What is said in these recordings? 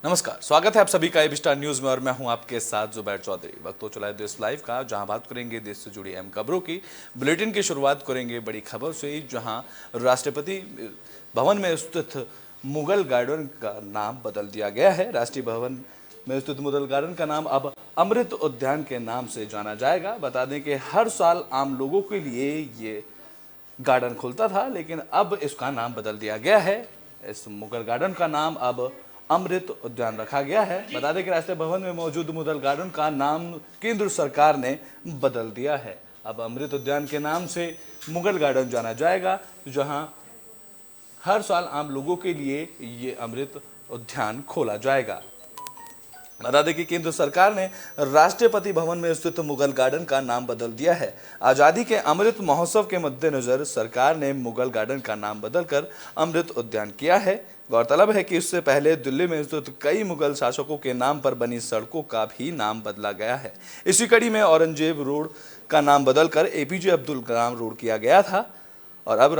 नमस्कार, स्वागत है आप सभी का एबी स्टार न्यूज में और मैं हूं आपके साथ जुबैर चौधरी। वक्त हो चला है देश लाइव का, जहां बात करेंगे देश से जुड़ी अहम खबरों की। बुलेटिन की शुरुआत करेंगे बड़ी खबर से, जहां राष्ट्रपति भवन में स्थित मुगल गार्डन का नाम बदल दिया गया है। राष्ट्रीय भवन में स्थित मुगल गार्डन का नाम अब अमृत उद्यान के नाम से जाना जाएगा। बता दें कि हर साल आम लोगों के लिए ये गार्डन खुलता था, लेकिन अब इसका नाम बदल दिया गया है। इस मुगल गार्डन का नाम अब अमृत उद्यान रखा गया है। बता दें कि राष्ट्रीय भवन में मौजूद मुगल गार्डन का नाम केंद्र सरकार ने बदल दिया है। अब अमृत उद्यान के नाम से मुगल गार्डन जाना जाएगा, जहां हर साल आम लोगों के लिए ये अमृत उद्यान खोला जाएगा। बता दें कि केंद्र सरकार ने राष्ट्रपति भवन में स्थित मुगल गार्डन का नाम बदल दिया है। आजादी के अमृत महोत्सव के मद्देनजर सरकार ने मुगल गार्डन का नाम बदलकर अमृत उद्यान किया है। गौरतलब है कि इससे पहले दिल्ली में स्थित कई मुगल शासकों के नाम पर बनी सड़कों का भी नाम बदला गया है। इसी कड़ी में औरंगजेब रोड का नाम बदलकर एपीजे अब्दुल कलाम रोड किया गया था। और अब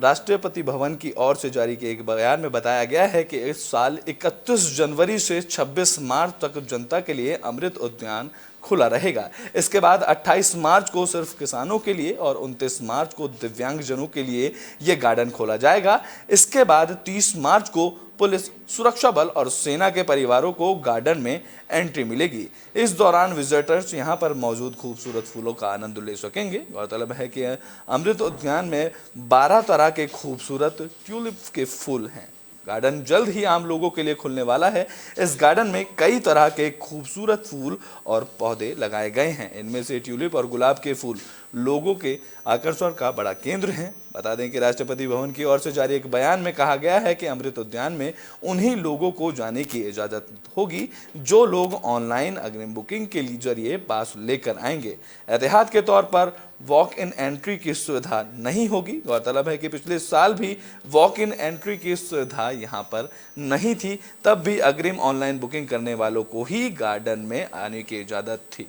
राष्ट्रपति भवन की ओर से जारी किए एक बयान में बताया गया है कि इस साल 31 जनवरी से 26 मार्च तक जनता के लिए अमृत उद्यान खुला रहेगा। इसके बाद 28 मार्च को सिर्फ किसानों के लिए और 29 मार्च को दिव्यांगजनों के लिए यह गार्डन खोला जाएगा। इसके बाद 30 मार्च को पुलिस, सुरक्षा बल और सेना के परिवारों को गार्डन में एंट्री मिलेगी। इस दौरान विजिटर्स यहां पर मौजूद खूबसूरत फूलों का आनंद ले सकेंगे। गौरतलब है कि अमृत उद्यान में 12 तरह के खूबसूरत ट्यूलिप के फूल हैं। गार्डन जल्द ही आम लोगों के लिए खुलने वाला है। इस गार्डन में कई तरह के खूबसूरत फूल और पौधे लगाए गए हैं। इनमें से ट्यूलिप और गुलाब के फूल लोगों के आकर्षण का बड़ा केंद्र हैं। बता दें कि राष्ट्रपति भवन की ओर से जारी एक बयान में कहा गया है कि अमृत उद्यान में उन्हीं लोगों को जाने की इजाजत होगी जो लोग ऑनलाइन अग्रिम बुकिंग के जरिए पास लेकर आएंगे। एहतियात के तौर पर वॉक इन एंट्री की सुविधा नहीं होगी। गौरतलब है कि पिछले साल भी वॉक इन एंट्री की सुविधा यहां पर नहीं थी, तब भी अग्रिम ऑनलाइन बुकिंग करने वालों को ही गार्डन में आने की इजाजत थी।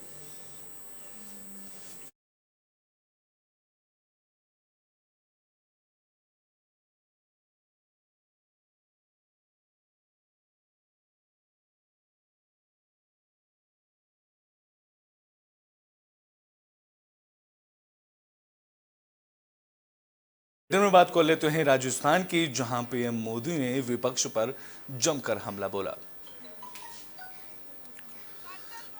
दिन में बात कर लेते हैं राजस्थान की, जहां पीएम मोदी ने विपक्ष पर जमकर हमला बोला।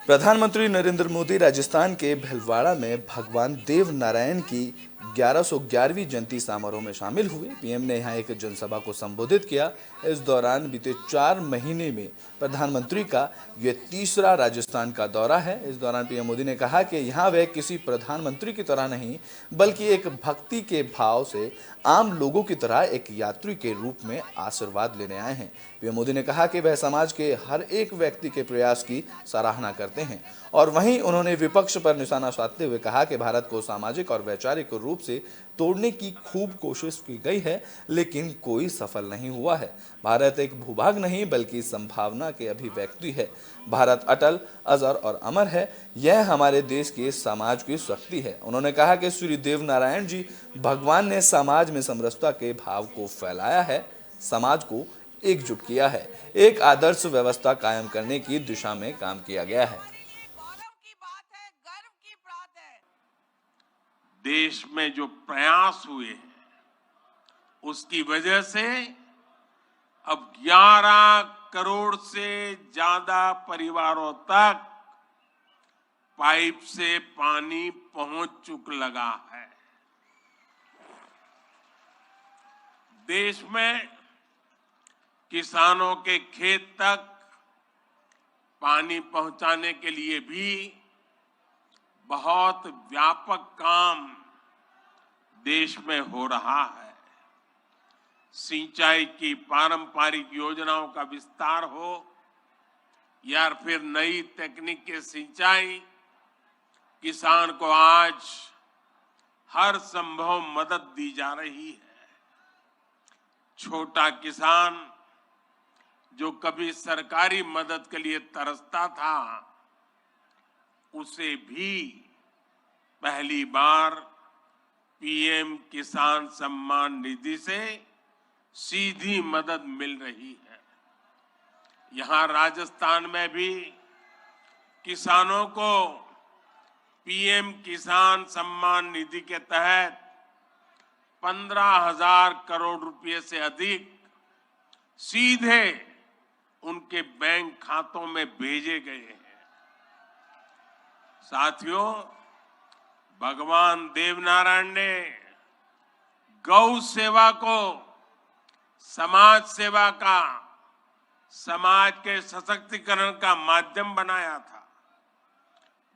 प्रधानमंत्री नरेंद्र मोदी राजस्थान के भीलवाड़ा में भगवान देव नारायण की 1111वीं जयंती समारोह में शामिल हुए। पीएम ने यहां एक जनसभा को संबोधित किया। इस दौरान बीते 4 महीने में प्रधानमंत्री का यह तीसरा राजस्थान का दौरा है। इस दौरान पीएम मोदी ने कहा कि यहां वे किसी प्रधानमंत्री की तरह नहीं, बल्कि एक भक्ति के भाव से आम लोगों की तरह एक यात्री के रूप में आशीर्वाद लेने आए हैं। पीएम मोदी ने कहा कि वह समाज के हर एक व्यक्ति के प्रयास की सराहना करते हैं। और वहीं उन्होंने विपक्ष पर निशाना साधते हुए कहा कि भारत को सामाजिक और वैचारिक रूप से तोड़ने की खूब कोशिश की गई है, लेकिन कोई सफल नहीं हुआ है। भारत एक भूभाग नहीं, बल्कि संभावना के अभिव्यक्ति है। भारत अटल, अजर और अमर है। यह हमारे देश के समाज की शक्ति है। उन्होंने कहा कि श्री देव नारायण जी भगवान ने समाज में समरसता के भाव को फैलाया है, समाज को एकजुट किया है, एक आदर्श व्यवस्था कायम करने की दिशा में काम किया गया है। देश में जो प्रयास हुए हैं, उसकी वजह से अब 11 करोड़ से ज्यादा परिवारों तक पाइप से पानी पहुंच चुक लगा है। देश में किसानों के खेत तक पानी पहुंचाने के लिए भी बहुत व्यापक काम देश में हो रहा है। सिंचाई की पारंपरिक योजनाओं का विस्तार हो या फिर नई तकनीक की सिंचाई, किसान को आज हर संभव मदद दी जा रही है। छोटा किसान जो कभी सरकारी मदद के लिए तरसता था, उसे भी पहली बार पीएम किसान सम्मान निधि से सीधी मदद मिल रही है। यहां राजस्थान में भी किसानों को पीएम किसान सम्मान निधि के तहत 15,000 करोड़ रुपए से अधिक सीधे उनके बैंक खातों में भेजे गए हैं। साथियों, भगवान देवनारायण ने गौ सेवा को समाज सेवा का, समाज के सशक्तिकरण का माध्यम बनाया था।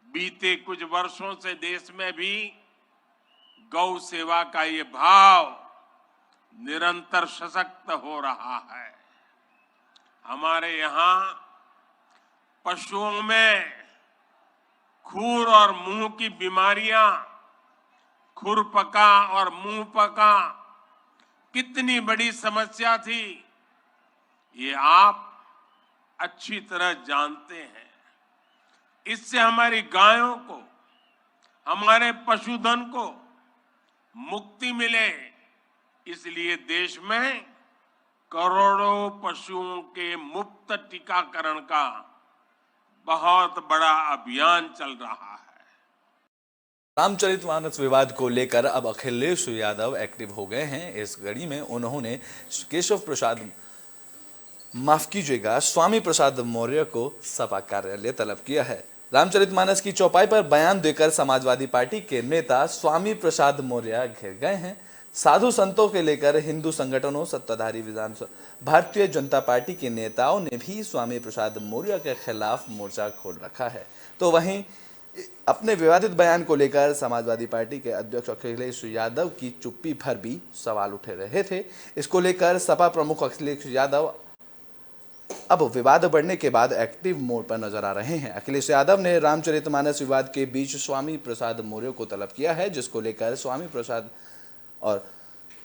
बीते कुछ वर्षों से देश में भी गौ सेवा का ये भाव निरंतर सशक्त हो रहा है। हमारे यहाँ पशुओं में खुर और मुंह की बीमारियां, खुरपका और मुंहपका कितनी बड़ी समस्या थी, ये आप अच्छी तरह जानते हैं। इससे हमारी गायों को, हमारे पशुधन को मुक्ति मिले, इसलिए देश में करोड़ों पशुओं के मुफ्त टीकाकरण का बहुत बड़ा अभियान चल रहा है। रामचरितमानस विवाद को लेकर अब अखिलेश यादव एक्टिव हो गए हैं। इस कड़ी में उन्होंने केशव प्रसाद, माफ कीजिएगा, स्वामी प्रसाद मौर्य को सपा कार्यालय तलब किया है। रामचरितमानस की चौपाई पर बयान देकर समाजवादी पार्टी के नेता स्वामी प्रसाद मौर्य घिर गए हैं। साधु संतों के लेकर हिंदू संगठनों, सत्ताधारी विधानसभा भारतीय जनता पार्टी के नेताओं ने भी स्वामी प्रसाद मौर्य के खिलाफ मोर्चा खोल रखा है। तो वहीं अपने विवादित बयान को लेकर समाजवादी पार्टी के अध्यक्ष अखिलेश यादव की चुप्पी पर भी सवाल उठे रहे थे। इसको लेकर सपा प्रमुख अखिलेश यादव अब विवाद बढ़ने के बाद एक्टिव मोड पर नजर आ रहे हैं। अखिलेश यादव ने रामचरितमानस विवाद के बीच स्वामी प्रसाद मौर्य को तलब किया है, जिसको लेकर स्वामी प्रसाद और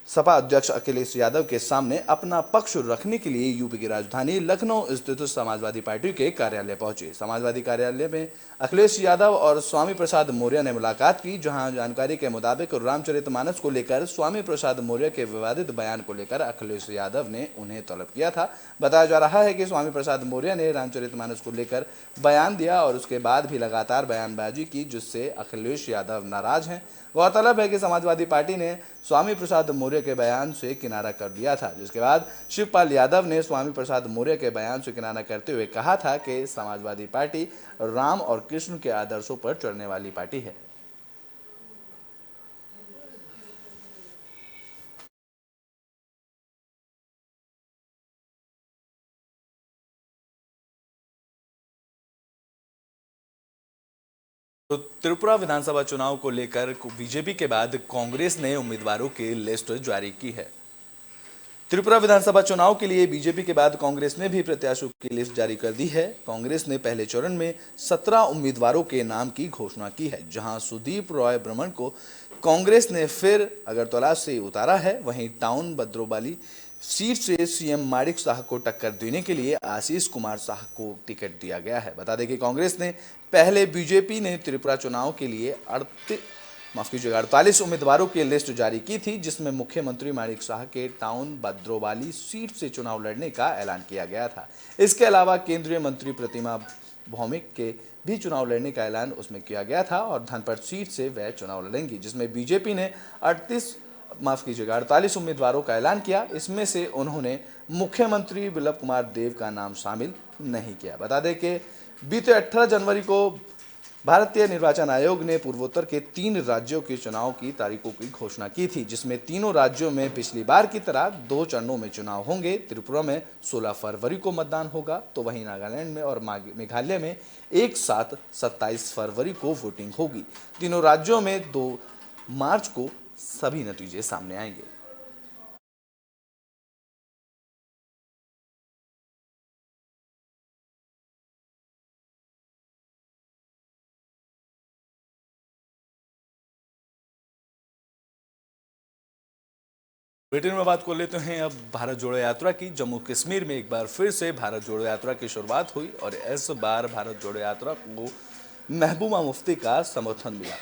सपा अध्यक्ष अखिलेश यादव के सामने अपना पक्ष रखने के लिए यूपी की राजधानी लखनऊ स्थित समाजवादी पार्टी के कार्यालय पहुंचे। समाजवादी कार्यालय में अखिलेश यादव और स्वामी प्रसाद मौर्य ने मुलाकात की, जहां जानकारी के मुताबिक रामचरितमानस को लेकर स्वामी प्रसाद मौर्य के विवादित बयान को लेकर अखिलेश यादव ने उन्हें तलब किया था। बताया जा रहा है कि स्वामी प्रसाद मौर्य ने रामचरितमानस को लेकर बयान दिया और उसके बाद भी लगातार बयानबाजी की, जिससे अखिलेश यादव नाराज हैं। गौरतलब है कि समाजवादी पार्टी ने स्वामी प्रसाद मौर्य के बयान से किनारा कर दिया था, जिसके बाद शिवपाल यादव ने स्वामी प्रसाद मौर्य के बयान से किनारा करते हुए कहा था कि समाजवादी पार्टी राम और कृष्ण के आदर्शों पर चलने वाली पार्टी है। तो त्रिपुरा विधानसभा चुनाव को लेकर बीजेपी के बाद कांग्रेस ने उम्मीदवारों की लिस्ट जारी की है। त्रिपुरा विधानसभा चुनाव के लिए बीजेपी के बाद कांग्रेस ने भी प्रत्याशियों की लिस्ट जारी कर दी है। कांग्रेस ने पहले चरण में 17 उम्मीदवारों के नाम की घोषणा की है, जहां सुदीप रॉय ब्रह्मण को कांग्रेस ने फिर अगरतला से उतारा है। वहीं टाउन बद्रोबाली सीट से सीएम माणिक साह को टक्कर देने के लिए आशीष कुमार साह को टिकट दिया गया है। बता दें कि कांग्रेस ने पहले बीजेपी ने त्रिपुरा चुनाव के लिए 48 उम्मीदवारों की लिस्ट जारी की थी, जिसमें मुख्यमंत्री माणिक साह के टाउन बद्रोबाली सीट से चुनाव लड़ने का ऐलान किया गया था। इसके अलावा केंद्रीय मंत्री प्रतिमा भौमिक के भी चुनाव लड़ने का ऐलान उसमें किया गया था और धनपत सीट से वह चुनाव लड़ेंगी, जिसमें बीजेपी ने 48 उम्मीदवारों का ऐलान किया। इसमें से उन्होंने मुख्यमंत्री बिप्लब कुमार देव का नाम शामिल नहीं किया। बता दें कि बीते 18 जनवरी को भारतीय निर्वाचन आयोग ने पूर्वोत्तर के 3 राज्यों के चुनाव की तारीखों की घोषणा की थी, जिसमें तीनों राज्यों में पिछली बार की तरह 2 चरणों में चुनाव होंगे। त्रिपुरा में 16 फरवरी को मतदान होगा, तो वहीं नागालैंड में और मेघालय में एक साथ 27 फरवरी को वोटिंग होगी। तीनों राज्यों में 2 मार्च को सभी नतीजे सामने आएंगे। ब्रिटेन में बात कर लेते हैं अब भारत जोड़ो यात्रा की। जम्मू कश्मीर में एक बार फिर से भारत जोड़ो यात्रा की शुरुआत हुई और इस बार भारत जोड़ो यात्रा को महबूबा मुफ्ती का समर्थन मिला।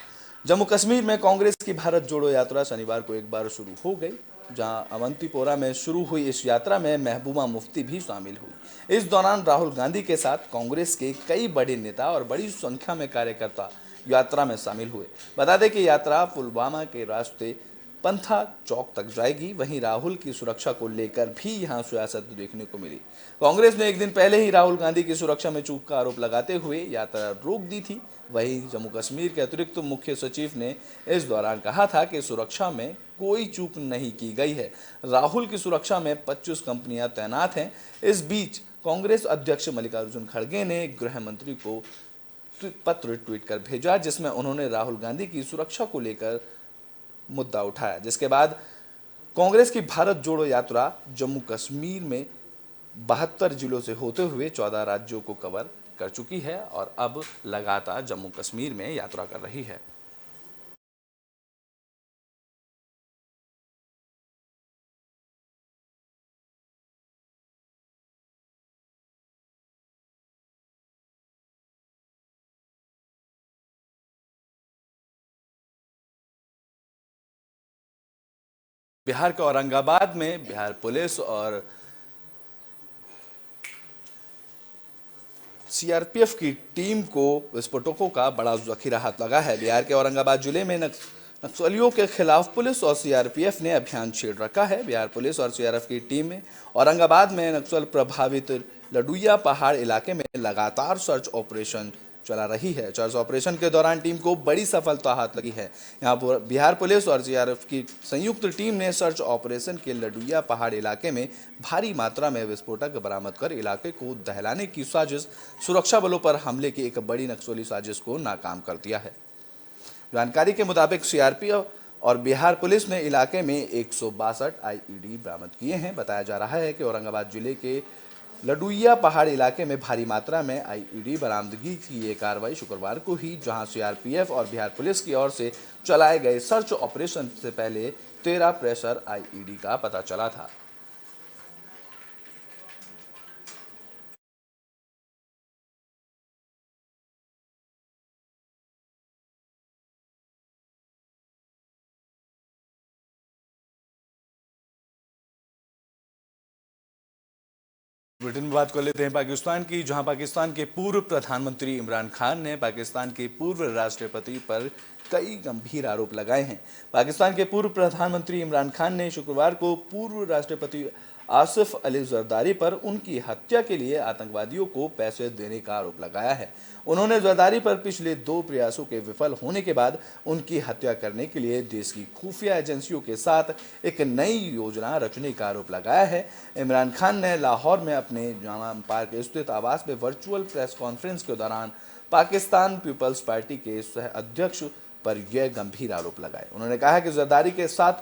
जम्मू कश्मीर में कांग्रेस की भारत जोड़ो यात्रा शनिवार को एक बार शुरू हो गई। जहां अवंतीपोरा में शुरू हुई इस यात्रा में महबूबा मुफ्ती भी शामिल हुई। इस दौरान राहुल गांधी के साथ कांग्रेस के कई बड़े नेता और बड़ी संख्या में कार्यकर्ता यात्रा में शामिल हुए। बता दें कि यात्रा पुलवामा के रास्ते पंथा चौक तक जाएगी। वहीं राहुल की सुरक्षा को लेकर भी यहां सियासत देखने को मिली। कांग्रेस ने एक दिन पहले ही राहुल गांधी की सुरक्षा में चूक का आरोप लगाते हुए यात्रा रोक दी थी। वहीं जम्मू कश्मीर के अतिरिक्त मुख्य सचिव ने इस दौरान कहा था कि सुरक्षा में कोई चूक नहीं की गई है। राहुल की सुरक्षा में 25 कंपनियां तैनात हैं। इस बीच कांग्रेस अध्यक्ष मल्लिकार्जुन खड़गे ने गृह मंत्री को पत्र ट्वीट कर भेजा, जिसमें उन्होंने राहुल गांधी की सुरक्षा को लेकर मुद्दा उठाया। जिसके बाद कांग्रेस की भारत जोड़ो यात्रा जम्मू कश्मीर में 72 जिलों से होते हुए 14 राज्यों को कवर कर चुकी है और अब लगातार जम्मू कश्मीर में यात्रा कर रही है। बिहार के औरंगाबाद में बिहार पुलिस और सीआरपीएफ की टीम को विस्फोटकों का बड़ा जखीरा हाथ लगा है। बिहार के औरंगाबाद जिले में नक्सलियों के खिलाफ पुलिस और सीआरपीएफ ने अभियान छेड़ रखा है। बिहार पुलिस और सीआरपीएफ की टीम में औरंगाबाद में नक्सल प्रभावित लडुया पहाड़ इलाके में लगातार सर्च ऑपरेशन चला रही है। सर्च ऑपरेशन के दौरान टीम को बड़ी सफलता हाथ लगी है। यहाँ पर बिहार पुलिस और सीआरपीएफ की संयुक्त टीम ने सर्च ऑपरेशन के लडुया पहाड़ इलाके में भारी मात्रा में विस्फोटक बरामद कर इलाके को दहलाने की साजिश, सुरक्षा बलों पर हमले की एक बड़ी नक्सली साजिश को नाकाम कर दिया है। जानकारी के मुताबिक सीआरपीएफ और बिहार पुलिस ने इलाके में 162 आईईडी बरामद किए हैं। बताया जा रहा है कि औरंगाबाद जिले के लडुया पहाड़ इलाके में भारी मात्रा में आईईडी बरामदगी की ये कार्रवाई शुक्रवार को ही, जहां सीआरपीएफ और बिहार पुलिस की ओर से चलाए गए सर्च ऑपरेशन से पहले 13 प्रेशर आईईडी का पता चला था। ब्रिटेन में बात कर लेते हैं पाकिस्तान की, जहां पाकिस्तान के पूर्व प्रधानमंत्री इमरान खान ने पाकिस्तान के पूर्व राष्ट्रपति पर कई गंभीर आरोप लगाए हैं। पाकिस्तान के पूर्व प्रधानमंत्री इमरान खान ने शुक्रवार को पूर्व राष्ट्रपति आसिफ अली जरदारी पर उनकी हत्या के लिए आतंकवादियों को पैसे देने का आरोप लगाया है। उन्होंने जरदारी पर पिछले 2 प्रयासों के विफल होने के बाद उनकी हत्या करने के लिए देश की खुफिया एजेंसियों के साथ एक नई योजना रचने का आरोप लगाया है। इमरान खान ने लाहौर में अपने जामा पार्क स्थित आवास में वर्चुअल प्रेस कॉन्फ्रेंस के दौरान पाकिस्तान पीपल्स पार्टी के सह अध्यक्ष पर यह गंभीर आरोप लगाए। उन्होंने कहा कि जरदारी के साथ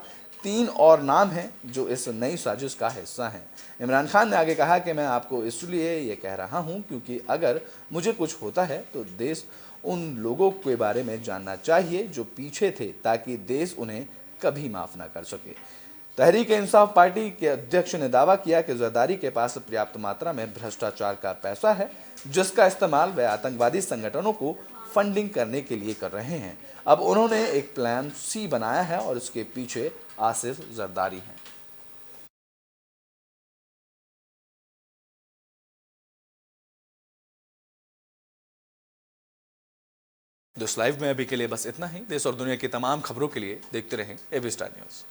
3 और नाम हैं जो इस नई साजिश का हिस्सा हैं। इमरान खान ने आगे कहा कि मैं आपको इसलिए ये कह रहा हूं क्योंकि अगर मुझे कुछ होता है तो देश उन लोगों के बारे में जानना चाहिए जो पीछे थे, ताकि देश उन्हें कभी माफ ना कर सके। तहरीक इंसाफ पार्टी के अध्यक्ष ने दावा किया कि जरदारी के पास पर्याप्त मात्रा में भ्रष्टाचार का पैसा है, जिसका इस्तेमाल वे आतंकवादी संगठनों को फंडिंग करने के लिए कर रहे हैं। अब उन्होंने एक प्लान सी बनाया है और इसके पीछे आसिफ जरदारी हैं। देश लाइव में अभी के लिए बस इतना ही। देश और दुनिया की तमाम खबरों के लिए देखते रहें एबी स्टार न्यूज़।